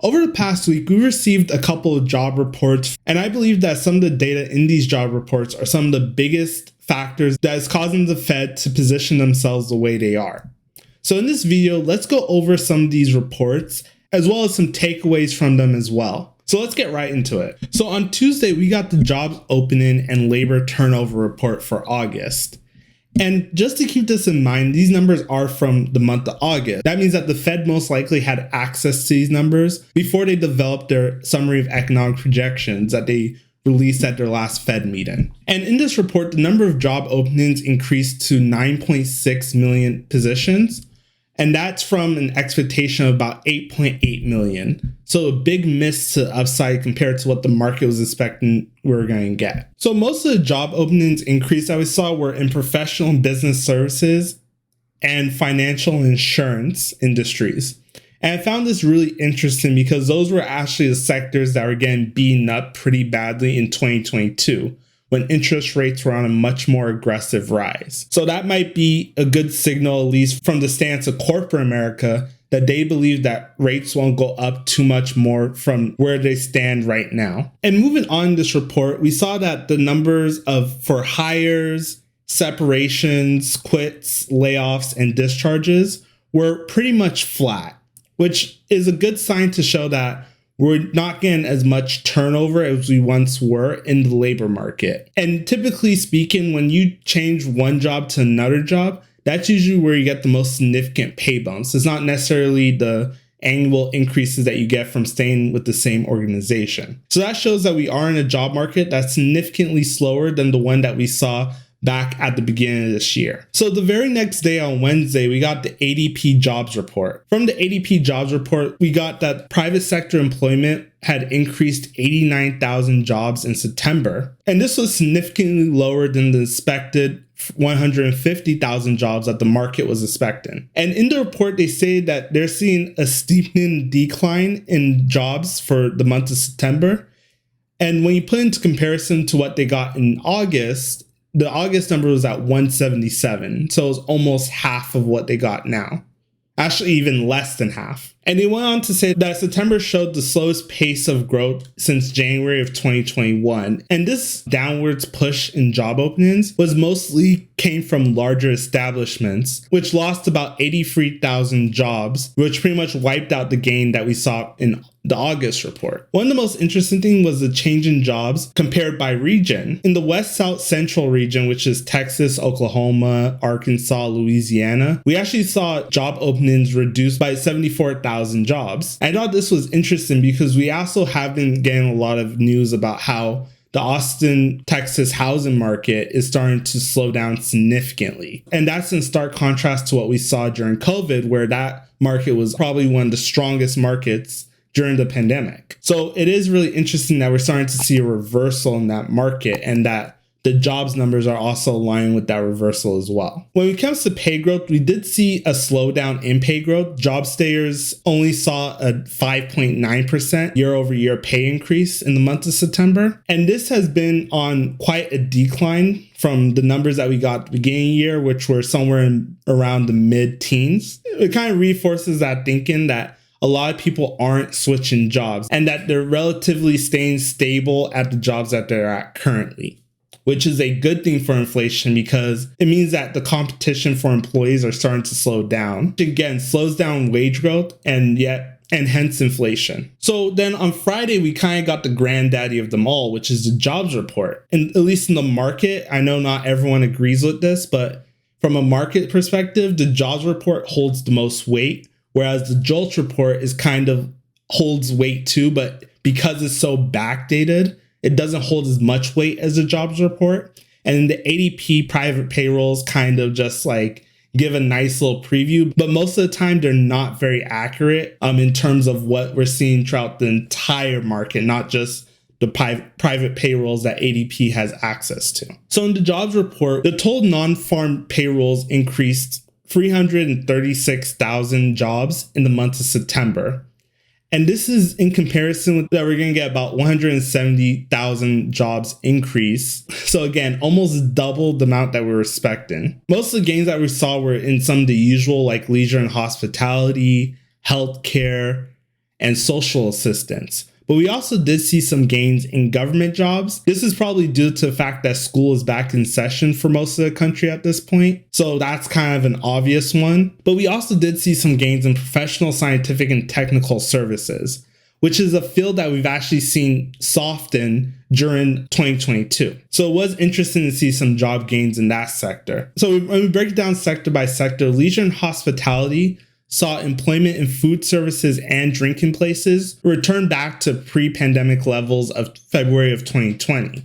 Over the past week, we received a couple of job reports, and I believe that some of the data in these job reports are some of the biggest factors that is causing the Fed to position themselves the way they are. So in this video, let's go over some of these reports, as well as some takeaways from them as well. So let's get right into it. So on Tuesday, we got the jobs opening and labor turnover report for August. And just to keep this in mind, these numbers are from the month of August. That means that the Fed most likely had access to these numbers before they developed their summary of economic projections that they released at their last Fed meeting. And in this report, the number of job openings increased to 9.6 million positions. And that's from an expectation of about 8.8 million. So a big miss to upside compared to what the market was expecting we were going to get. So most of the job openings increase that we saw were in professional and business services and financial and insurance industries. And I found this really interesting because those were actually the sectors that were getting beaten up pretty badly in 2022. When interest rates were on a much more aggressive rise. So that might be a good signal, at least from the stance of corporate America, that they believe that rates won't go up too much more from where they stand right now. And moving on in this report, we saw that the numbers for hires, separations, quits, layoffs, and discharges were pretty much flat, which is a good sign to show that we're not getting as much turnover as we once were in the labor market. And typically speaking, when you change one job to another job, that's usually where you get the most significant pay bumps. It's not necessarily the annual increases that you get from staying with the same organization. So that shows that we are in a job market that's significantly slower than the one that we saw back at the beginning of this year. So the very next day on Wednesday, we got the ADP jobs report. From the ADP jobs report, we got that private sector employment had increased 89,000 jobs in September. And this was significantly lower than the expected 150,000 jobs that the market was expecting. And in the report, they say that they're seeing a steepening decline in jobs for the month of September. And when you put into comparison to what they got in August, the August number was at 177, so it was almost half of what they got now. Actually, even less than half. And they went on to say that September showed the slowest pace of growth since January of 2021. And this downwards push in job openings mostly came from larger establishments, which lost about 83,000 jobs, which pretty much wiped out the gain that we saw in the August report. One of the most interesting things was the change in jobs compared by region. In the West South Central region, which is Texas, Oklahoma, Arkansas, Louisiana, we actually saw job openings reduced by 74,000 jobs. I thought this was interesting because we also have been getting a lot of news about how the Austin, Texas housing market is starting to slow down significantly. And that's in stark contrast to what we saw during COVID, where that market was probably one of the strongest markets during the pandemic. So it is really interesting that we're starting to see a reversal in that market and that the jobs numbers are also aligned with that reversal as well. When it comes to pay growth, we did see a slowdown in pay growth. Job stayers only saw a 5.9% year over year pay increase in the month of September. And this has been on quite a decline from the numbers that we got at the beginning of the year, which were somewhere around the mid-teens. It kind of reinforces that thinking that a lot of people aren't switching jobs and that they're relatively staying stable at the jobs that they're at currently, which is a good thing for inflation because it means that the competition for employees are starting to slow down, which again slows down wage growth and hence inflation. So then on Friday, we kind of got the granddaddy of them all, which is the jobs report. And at least in the market, I know not everyone agrees with this, but from a market perspective, the jobs report holds the most weight. Whereas the JOLTS report is kind of holds weight too, but because it's so backdated, it doesn't hold as much weight as the jobs report. And in the ADP private payrolls kind of just like give a nice little preview, but most of the time they're not very accurate in terms of what we're seeing throughout the entire market, not just the private payrolls that ADP has access to. So in the jobs report, the total non-farm payrolls increased 336,000 jobs in the month of September. And this is in comparison with that we're going to get about 170,000 jobs increase. So again, almost double the amount that we were expecting. Most of the gains that we saw were in some of the usual like leisure and hospitality, healthcare, and social assistance. But we also did see some gains in government jobs. This is probably due to the fact that school is back in session for most of the country at this point. So that's kind of an obvious one. But we also did see some gains in professional, scientific, and technical services, which is a field that we've actually seen soften during 2022. So it was interesting to see some job gains in that sector. So when we break it down sector by sector, leisure and hospitality saw employment in food services and drinking places return back to pre-pandemic levels of February of 2020,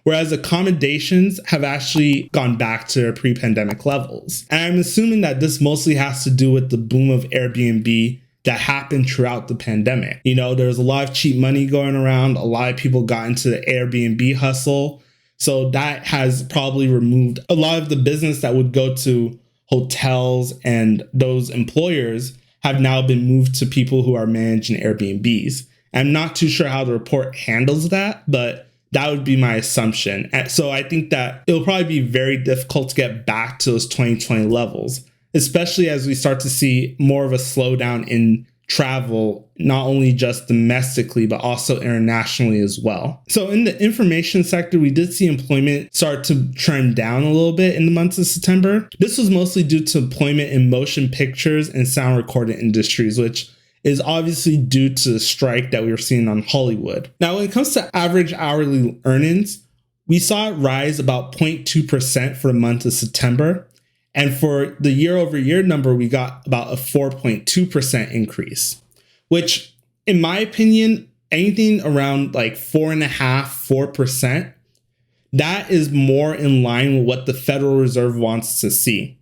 whereas accommodations have actually gone back to their pre-pandemic levels. And I'm assuming that this mostly has to do with the boom of Airbnb that happened throughout the pandemic. You know, there was a lot of cheap money going around. A lot of people got into the Airbnb hustle. So that has probably removed a lot of the business that would go to hotels, and those employers have now been moved to people who are managing Airbnbs. I'm not too sure how the report handles that, but that would be my assumption. And so I think that it'll probably be very difficult to get back to those 2020 levels, especially as we start to see more of a slowdown in travel, not only just domestically, but also internationally as well. So in the information sector, we did see employment start to trend down a little bit in the months of September. This was mostly due to employment in motion pictures and sound recording industries, which is obviously due to the strike that we were seeing on Hollywood. Now, when it comes to average hourly earnings, we saw it rise about 0.2% for the month of September. And for the year over year number, we got about a 4.2% increase, which in my opinion, anything around like 4.5%, that is more in line with what the Federal Reserve wants to see.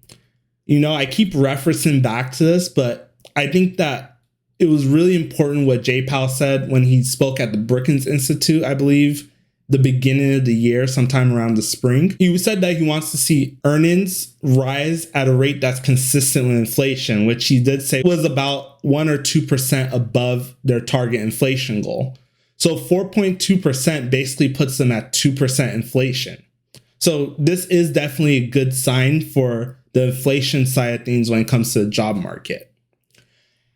You know, I keep referencing back to this, but I think that it was really important what Jay Powell said when he spoke at the Brookings Institute, I believe, the beginning of the year, sometime around the spring. He said that he wants to see earnings rise at a rate that's consistent with inflation, which he did say was about 1 or 2% above their target inflation goal. So 4.2% basically puts them at 2% inflation. So this is definitely a good sign for the inflation side of things when it comes to the job market.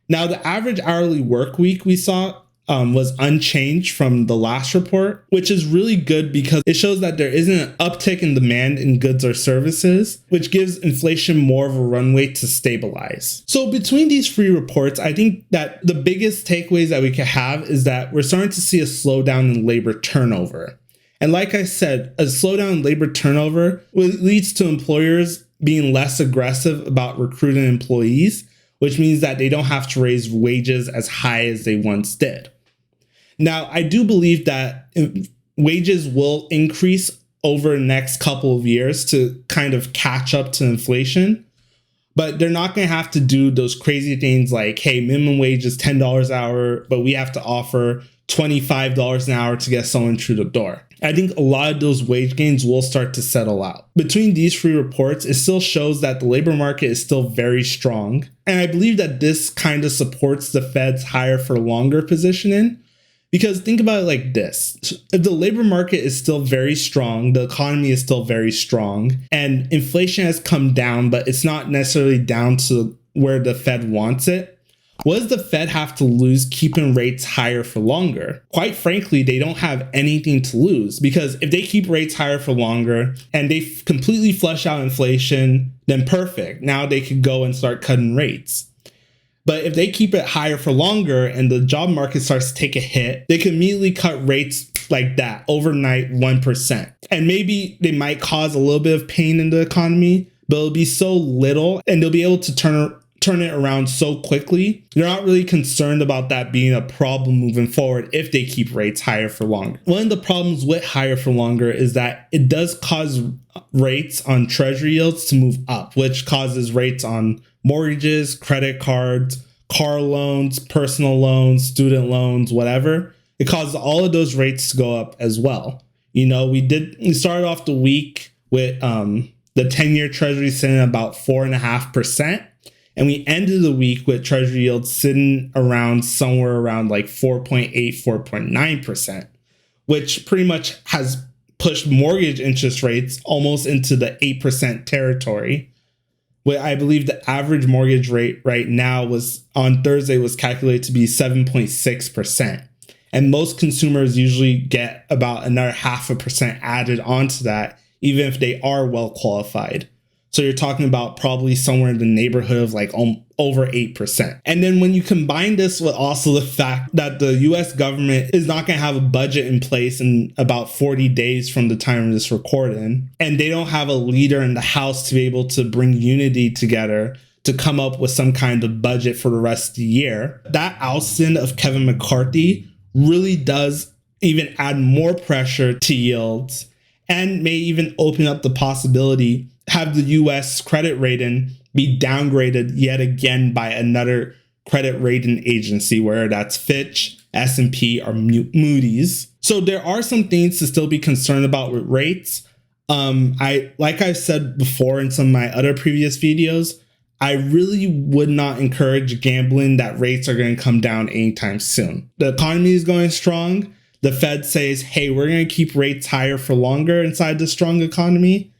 Now, the average hourly work week we saw was unchanged from the last report, which is really good because it shows that there isn't an uptick in demand in goods or services, which gives inflation more of a runway to stabilize. So between these three reports, I think that the biggest takeaways that we can have is that we're starting to see a slowdown in labor turnover. And like I said, a slowdown in labor turnover leads to employers being less aggressive about recruiting employees, which means that they don't have to raise wages as high as they once did. Now, I do believe that wages will increase over the next couple of years to kind of catch up to inflation, but they're not going to have to do those crazy things like, hey, minimum wage is $10 an hour, but we have to offer $25 an hour to get someone through the door. I think a lot of those wage gains will start to settle out. Between these three reports, it still shows that the labor market is still very strong. And I believe that this kind of supports the Fed's higher for longer positioning. Because think about it like this. If the labor market is still very strong, the economy is still very strong, and inflation has come down, but it's not necessarily down to where the Fed wants it, what does the Fed have to lose keeping rates higher for longer? Quite frankly, they don't have anything to lose, because if they keep rates higher for longer and they completely flush out inflation, then perfect. Now they could go and start cutting rates. But if they keep it higher for longer and the job market starts to take a hit, they can immediately cut rates like that overnight 1%. And maybe they might cause a little bit of pain in the economy, but it'll be so little and they'll be able to turn it around so quickly. They're not really concerned about that being a problem moving forward if they keep rates higher for longer. One of the problems with higher for longer is that it does cause rates on treasury yields to move up, which causes rates on mortgages, credit cards, car loans, personal loans, student loans, whatever. It causes all of those rates to go up as well. You know, we started off the week with the 10-year treasury sitting at about 4.5%. And we ended the week with treasury yields sitting around somewhere around like 4.8, 4.9%, which pretty much has pushed mortgage interest rates almost into the 8% territory, What I believe the average mortgage rate right now was on Thursday was calculated to be 7.6%. And most consumers usually get about another 0.5% added onto that, even if they are well qualified. So you're talking about probably somewhere in the neighborhood of like over 8%. And then when you combine this with also the fact that the US government is not going to have a budget in place in about 40 days from the time of this recording, and they don't have a leader in the House to be able to bring unity together to come up with some kind of budget for the rest of the year, that ousting of Kevin McCarthy really does even add more pressure to yields and may even open up the possibility have the US credit rating be downgraded yet again by another credit rating agency, whether that's Fitch, S&P, or Moody's. So there are some things to still be concerned about with rates. Like I've said before in some of my other previous videos, I really would not encourage gambling that rates are going to come down anytime soon. The economy is going strong. The Fed says, hey, we're going to keep rates higher for longer inside the strong economy,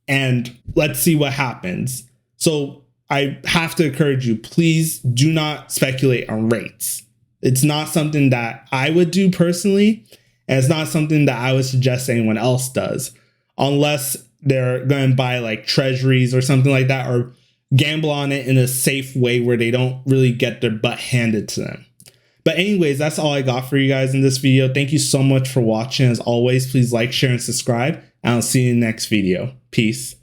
and let's see what happens. So I have to encourage you, please do not speculate on rates. It's not something that I would do personally, and it's not something that I would suggest anyone else does, unless they're going to buy like treasuries or something like that, or gamble on it in a safe way where they don't really get their butt handed to them. But anyways, that's all I got for you guys in this video. Thank you so much for watching. As always, please like, share, and subscribe, and I'll see you in the next video. Peace.